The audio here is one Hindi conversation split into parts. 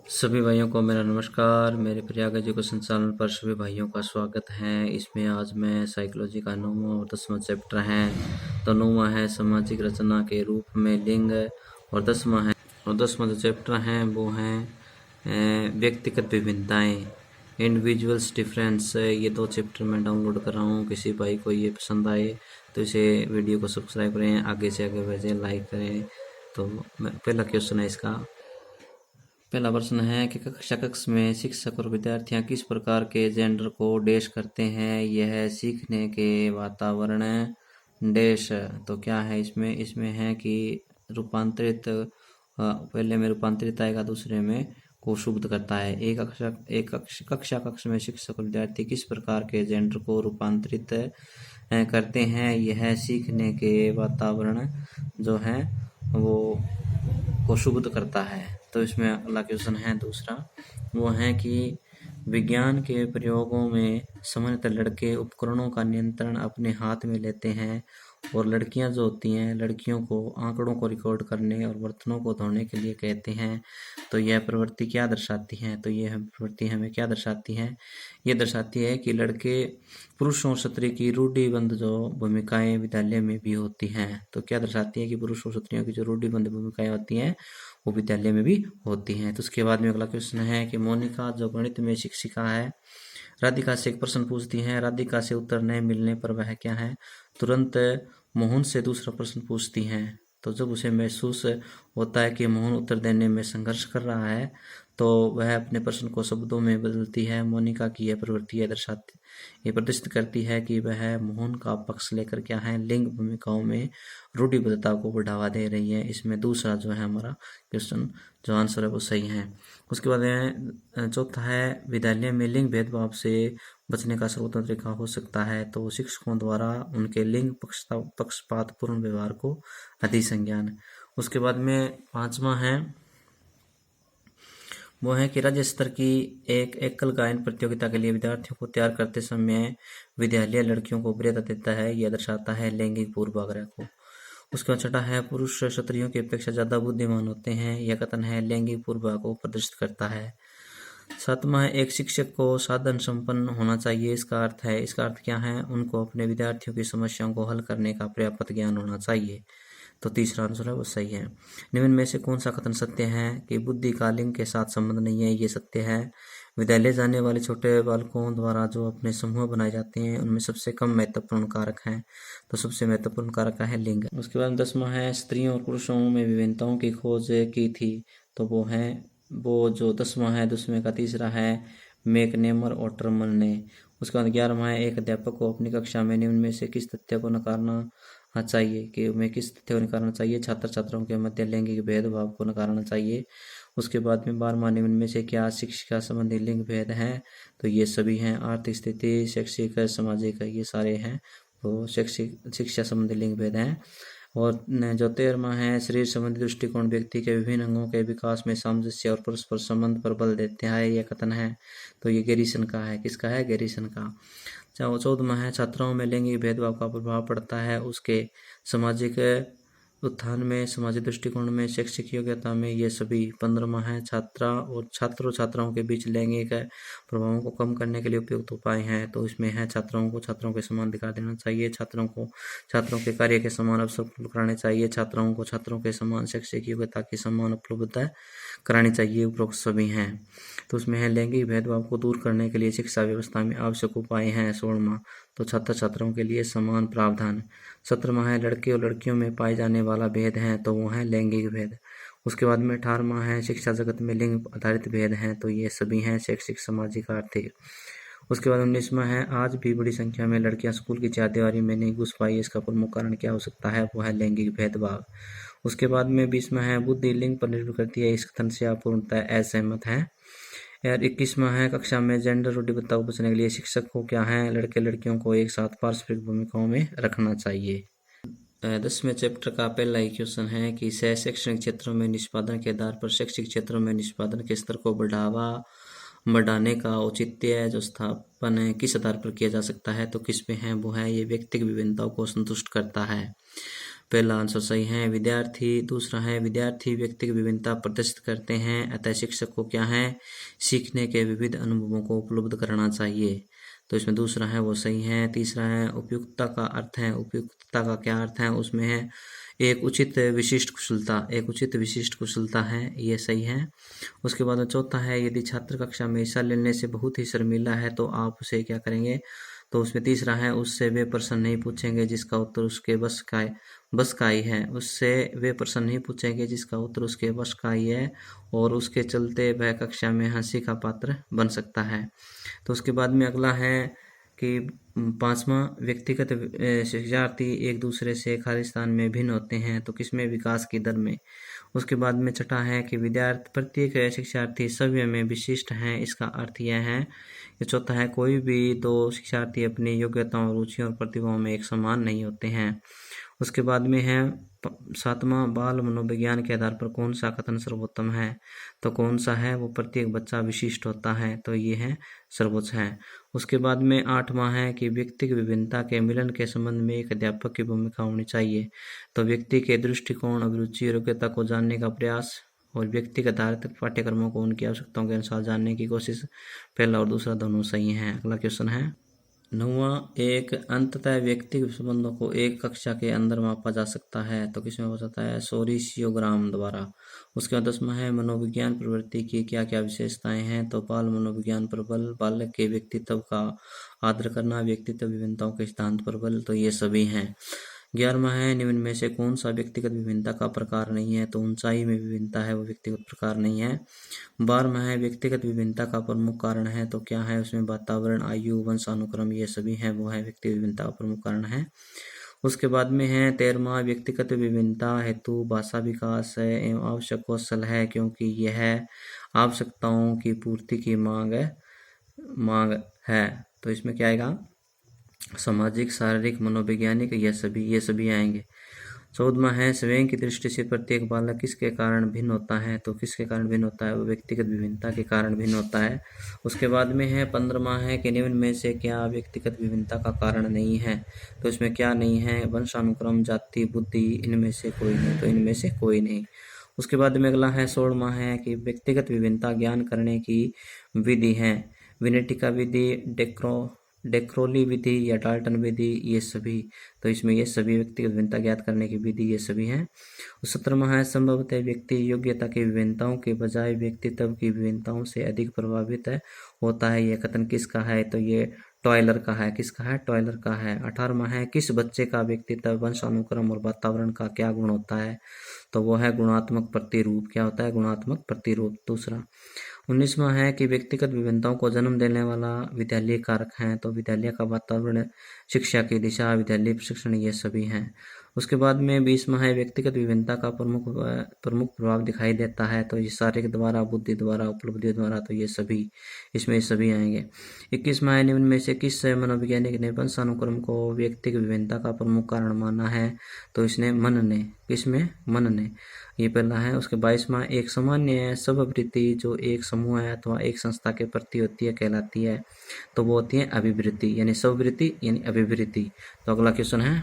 सभी भाइयों को मेरा नमस्कार। मेरे प्रयाग एजुकेशन चैनल पर सभी भाइयों का स्वागत है। इसमें आज मैं साइकोलॉजी का 9वां और 10वां चैप्टर है। तो 9वां है सामाजिक रचना के रूप में लिंग, और 10वां जो चैप्टर है वो है व्यक्तिगत विभिन्नताएं, इंडिविजुअल्स डिफरेंस। ये 2 चैप्टर मैं डाउनलोड कर रहा हूँ। किसी भाई को ये पसंद आए तो इसे वीडियो को सब्सक्राइब करें, आगे से आगे भेजें, लाइक करें। तो पहला क्वेश्चन है इसका। पहला प्रश्न है कि कक्षा कक्ष में शिक्षक और विद्यार्थियां किस प्रकार के जेंडर को डैश करते हैं। यह सीखने के वातावरण डैश। तो क्या है इसमें है कि रूपांतरित, पहले में रूपांतरित आएगा, दूसरे में को शुद्ध करता है। कक्षा कक्ष में शिक्षक और विद्यार्थी किस प्रकार के जेंडर को रूपांतरित करते हैं। यह सीखने के वातावरण जो है वो को शुद्ध करता है। तो इसमें अगला क्वेश्चन है दूसरा, वो है कि विज्ञान के प्रयोगों में सामान्यतः लड़के उपकरणों का नियंत्रण अपने हाथ में लेते हैं, और लड़कियां जो होती हैं, लड़कियों को आंकड़ों को रिकॉर्ड करने और बर्तनों को धोने के लिए कहते हैं। तो यह प्रवृत्ति क्या दर्शाती है। तो यह प्रवृत्ति हमें क्या दर्शाती है। ये दर्शाती है कि लड़के पुरुषों और स्त्री की रूढ़िबद्ध जो भूमिकाएं विद्यालय में भी होती हैं। तो क्या दर्शाती है कि पुरुषों और स्त्रियों की जो रूढ़िबद्ध भूमिकाएं होती हैं वो विद्यालय में भी होती हैं। तो उसके बाद में अगला क्वेश्चन है कि मोनिका जो गणित में शिक्षिका है, राधिका से एक प्रश्न पूछती है। राधिका से उत्तर नहीं मिलने पर वह क्या है, तुरंत मोहन से दूसरा प्रश्न पूछती हैं। तो जब उसे महसूस होता है कि मोहन उत्तर देने में संघर्ष कर रहा है, तो वह अपने प्रश्न को शब्दों में बदलती है। मोनिका की यह प्रवृत्ति ये प्रदर्शित करती है कि वह मोहन का पक्ष लेकर क्या है, लिंग भूमिकाओं में रूढ़िबद्धता को बढ़ावा दे रही है। इसमें दूसरा जो है हमारा क्वेश्चन जो आंसर है वो सही है। उसके बाद में चौथा है, विद्यालय में लिंग भेदभाव से बचने का सर्वोत्तम तरीका हो सकता है। तो शिक्षकों द्वारा उनके लिंग पक्षपातपूर्ण व्यवहार को अधिसंज्ञान। उसके बाद में पांचवा है वो है कि राज्य स्तर की एक एकल गायन प्रतियोगिता के लिए विद्यार्थियों को तैयार करते समय विद्यालय लड़कियों को वरीयता देता है। यह दर्शाता है लैंगिक पूर्वाग्रह को। उसका छठा है, पुरुष क्षत्रियों की अपेक्षा ज्यादा बुद्धिमान होते हैं। यह कथन है लैंगिक पूर्वाग्रह को प्रदर्शित करता है। सातवां है, एक शिक्षक को साधन संपन्न होना चाहिए। इसका अर्थ क्या है, उनको अपने विद्यार्थियों की समस्याओं को हल करने का पर्याप्त ज्ञान होना चाहिए। तो तीसरा आंसर है वो सही है। निम्न में से कौन सा कथन सत्य है कि बुद्धि का लिंग के साथ संबंध नहीं है। ये सत्य है। विद्यालय जाने वाले छोटे बालकों द्वारा जो अपने समूह बनाए जाते हैं उनमें सबसे कम महत्वपूर्ण कारक हैं। तो सबसे महत्वपूर्ण कारक है लिंग। उसके बाद 10वां है, स्त्रियों और पुरुषों में विभिन्नताओं की खोज की थी। तो वो जो 10वां है, 10वें का तीसरा है मैकनेमर और टर्मन ने। उसके बाद 11वां है, एक अध्यापक को अपनी कक्षा में निम्न में से किस तथ्य को नकारना चाहिए। कि मैं किस तथ्य को नकारना चाहिए, छात्र छात्राओं के मध्य लैंगिक भेदभाव को नकारना चाहिए। उसके बाद में 12वां, निम्न में से क्या शिक्षा संबंधी लिंग भेद हैं। तो ये सभी हैं, आर्थिक स्थिति, शैक्षिक, सामाजिक, ये सारे हैं। तो शैक्षिक शिक्षा संबंधी लिंग भेद हैं। और जो 13वां है, शरीर संबंधी दृष्टिकोण व्यक्ति के विभिन्न अंगों के विकास में सामंजस्य और परस्पर संबंध पर बल देते हैं। यह कथन है। तो ये गैरिसन का है। किसका है, गैरिसन का। 14वां है, छात्राओं में लैंगिक भेदभाव का प्रभाव पड़ता है उसके सामाजिक उत्थान में, सामाजिक दृष्टिकोण में, शैक्षिक योग्यता में। ये सभी। 15वां है, छात्राओं के बीच लैंगिक प्रभावों को कम करने के लिए उपयुक्त उपाय हैं। तो इसमें है, छात्रों के समान अधिकार देना चाहिए, छात्रों के कार्य के समान अवसर उपलब्ध कराने चाहिए, छात्रों के समान शैक्षिक योग्यता की समान उपलब्धता करानी चाहिए। उपरोक्त सभी हैं। तो उसमें है, लैंगिक भेदभाव को दूर करने के लिए शिक्षा व्यवस्था में आवश्यक उपाय हैं। 16वां, तो छात्र छात्राओं के लिए समान प्रावधान। 17वां है, लड़के और लड़कियों में पाए जाने वाला भेद है। तो वो है लैंगिक भेद। उसके बाद में 18वां है, शिक्षा जगत में लिंग आधारित भेद हैं। तो ये सभी हैं, शैक्षिक, सामाजिक, आर्थिक। उसके बाद 19वां है, आज भी बड़ी संख्या में लड़कियां स्कूल की चारदीवारी में नहीं घुस पाई। इसका प्रमुख कारण क्या हो सकता है, वो है लैंगिक भेदभाव। उसके बाद में 20वां है, बुद्धि लिंग पर निर्भर करती है। इस कथन से आप पूर्णतः असहमत हैं। यार 21वां है, कक्षा में जेंडर रूढ़िबद्धता को बचने के लिए शिक्षक को क्या है, लड़के लड़कियों को एक साथ पारस्परिक भूमिकाओं में रखना चाहिए। 10वें चैप्टर का पहला ही क्वेश्चन है कि शैक्षणिक क्षेत्रों में निष्पादन के आधार पर शैक्षिक क्षेत्रों में निष्पादन के स्तर को बढ़ाने का औचित्य जो स्थापन है किस आधार पर किया जा सकता है। तो किस पे है, वो है ये व्यक्तिगत विभिन्नताओं को संतुष्ट करता है। पहला आंसर सही है विद्यार्थी। दूसरा है विद्यार्थी व्यक्ति की विभिन्नता प्रदर्शित करते हैं, अतः शिक्षक को क्या है, सीखने के विविध अनुभवों को उपलब्ध कराना चाहिए। तो इसमें दूसरा है वो सही है। तीसरा है उपयुक्तता का अर्थ है, उपयुक्तता का क्या अर्थ है, उसमें है एक उचित विशिष्ट कुशलता, एक उचित विशिष्ट कुशलता है, ये सही है। उसके बाद में चौथा है यदि छात्र कक्षा में हिस्सा लेने से बहुत ही शर्मीला है तो आप उसे क्या करेंगे। तो उसमें तीसरा है उससे वे प्रश्न नहीं पूछेंगे जिसका उत्तर उसके बस का ही है, उससे वे प्रश्न नहीं पूछेंगे जिसका उत्तर उसके बस का ही है और उसके चलते वह कक्षा में हंसी का पात्र बन सकता है। तो उसके बाद में अगला है कि पांचवा व्यक्तिगत शिक्षार्थी एक दूसरे से खाली स्थान में भिन्न होते हैं तो किसमें, विकास की दर में। उसके बाद में छठा है कि विद्यार्थी प्रत्येक शिक्षार्थी सभी में विशिष्ट हैं, इसका अर्थ यह है। ये चौथा है कोई भी दो शिक्षार्थी अपनी योग्यताओं, रुचियों और प्रतिभाओं में एक समान नहीं होते हैं। उसके बाद में है सातवां बाल मनोविज्ञान के आधार पर कौन सा कथन सर्वोत्तम है। तो कौन सा है, वो प्रत्येक बच्चा विशिष्ट होता है, तो ये है सर्वोच्च है। उसके बाद में आठवां है कि व्यक्ति की विभिन्नता के मिलन के संबंध में एक अध्यापक की भूमिका होनी चाहिए। तो व्यक्ति के दृष्टिकोण, अभिरुचि, योग्यता को जानने का प्रयास और व्यक्तिगत आधारित पाठ्यक्रमों को उनकी आवश्यकताओं के अनुसार जानने की कोशिश, पहला और दूसरा दोनों सही हैं। अगला क्वेश्चन है नौवां, एक अंततः व्यक्तिगत संबंधों को एक कक्षा के अंदर मापा जा सकता है, तो किसमें हो सकता है, सोरिशियोग्राम द्वारा। उसके बाद 10वां है मनोविज्ञान प्रवृत्ति की क्या क्या विशेषताएं हैं। तो बाल मनोविज्ञान पर बल, बालक के व्यक्तित्व का आदर करना, व्यक्तित्व विभिन्नताओं के सिद्धांत पर बल, तो ये सभी हैं। 11वां है निम्न में से कौन सा व्यक्तिगत विभिन्नता का प्रकार नहीं है। तो ऊंचाई में विभिन्नता है, वो व्यक्तिगत प्रकार नहीं है। 12वां है व्यक्तिगत विभिन्नता का प्रमुख कारण है। तो क्या है उसमें, वातावरण, आयु, वंशानुक्रम, ये सभी हैं, वो है व्यक्तिगत विभिन्नता का प्रमुख कारण है। उसके बाद में है 13वां व्यक्तिगत विभिन्नता हेतु भाषा विकास है एवं आवश्यक कौशल है, क्योंकि यह आवश्यकताओं की पूर्ति की मांग है। तो इसमें क्या आएगा, सामाजिक, शारीरिक, मनोवैज्ञानिक, ये सभी आएंगे। 14वां है स्वयं की दृष्टि से प्रत्येक बालक किसके कारण भिन्न होता है। तो किसके कारण भिन्न होता है, वो व्यक्तिगत विभिन्नता के कारण भिन्न होता है। उसके बाद में है 15वां है कि निम्न में से क्या व्यक्तिगत विभिन्नता का कारण नहीं है। तो इसमें क्या नहीं है, वंशानुक्रम, जाति, बुद्धि, इनमें से कोई नहीं, तो इनमें से कोई नहीं। उसके बाद में अगला है 16वां है कि व्यक्तिगत विभिन्नता ज्ञान करने की विधि है, विनेटिका विधि, डेक्रोली विधि या डाल्टन विधि, ये सभी। तो इसमें ये सभी व्यक्तिगत विभिन्नता ज्ञात करने की विधि, ये सभी हैं। 17वां है संभवतः व्यक्ति योग्यता की विभिन्नताओं के बजाय व्यक्तित्व की विभिन्नताओं से अधिक प्रभावित होता है, यह कथन किसका है। तो ये टॉयलर का है, किसका है, टॉयलर का है। 18वां है किस बच्चे का व्यक्तित्व, वंशानुक्रम और वातावरण का क्या गुण होता है। तो वो है गुणात्मक प्रतिरूप, क्या होता है, गुणात्मक प्रतिरूप। दूसरा 19वां है कि व्यक्तिगत विभिन्नताओं को जन्म देने वाला विद्यालय कारक है। तो विद्यालय का वातावरण, शिक्षा की दिशा, विद्यालय प्रशिक्षण, ये सभी हैं। उसके बाद में 20वां है व्यक्तिगत विभिन्नता का प्रमुख प्रभाव दिखाई देता है। तो ये शारीरिक द्वारा, बुद्धि द्वारा, उपलब्धि द्वारा, तो ये सभी, इसमें सभी आएंगे। 21वां है निम्न में से किस मनोवैज्ञानिक ने वंशानुक्रम को व्यक्ति की विभिन्नता का प्रमुख कारण माना है। तो इसने मन ने, किसमें, मन ने, ये पहला है। उसके 22वां एक सामान्य स्ववृत्ति जो एक समूह है अथवा एक संस्था के प्रति होती है कहलाती है। तो वो होती है अभिवृत्ति, यानी स्ववृत्ति यानी अभिवृत्ति। तो अगला क्वेश्चन है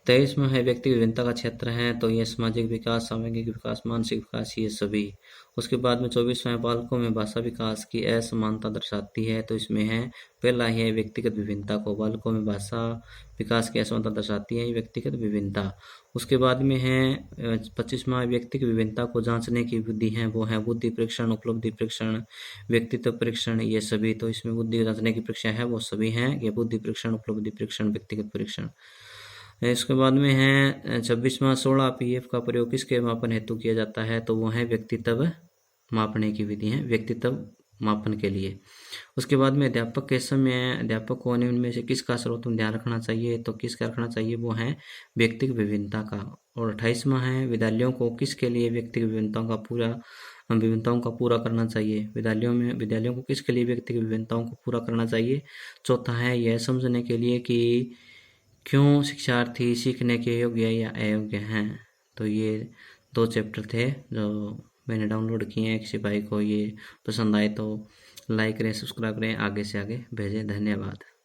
23वां है व्यक्ति विभिन्नता का क्षेत्र है। तो ये सामाजिक विकास, सामूहिक विकास, मानसिक विकास, ये सभी। उसके बाद में 24वां बालकों में भाषा विकास की असमानता दर्शाती है। तो इसमें है पहला है व्यक्तिगत विभिन्नता को, बालकों में भाषा विकास की असमानता दर्शाती है व्यक्तिगत विभिन्नता। उसके बाद में है 25वां व्यक्तिगत विभिन्नता को जांचने की विधि है, वो है बुद्धि परीक्षण, उपलब्धि परीक्षण, व्यक्तित्व परीक्षण, ये सभी। तो इसमें बुद्धि जांचने की परीक्षा है, वो सभी हैं, ये बुद्धि परीक्षण, उपलब्धि परीक्षण, व्यक्तिगत परीक्षण। इसके बाद में है 26वां 16 पीएफ का प्रयोग किसके मापन हेतु किया जाता है। तो वो है व्यक्तित्व मापने की विधि है, व्यक्तित्व मापन के लिए। उसके बाद में अध्यापक के समय अध्यापक को निम्न में से किसका सर्वोत्तम ध्यान रखना चाहिए। तो किसका रखना चाहिए, वो है व्यक्तिगत विभिन्नता का। और 28वां है विद्यालयों को किसके लिए व्यक्तिगत विभिन्नताओं का पूरा करना चाहिए। विद्यालयों को किसके लिए व्यक्तिगत विभिन्नताओं को पूरा करना चाहिए। चौथा है यह समझने के लिए कि क्यों शिक्षार्थी सीखने के योग्य या अयोग्य हैं। तो ये 2 चैप्टर थे जो मैंने डाउनलोड किए हैं। किसी भाई को ये पसंद आए तो लाइक करें, सब्सक्राइब करें, आगे से आगे भेजें। धन्यवाद।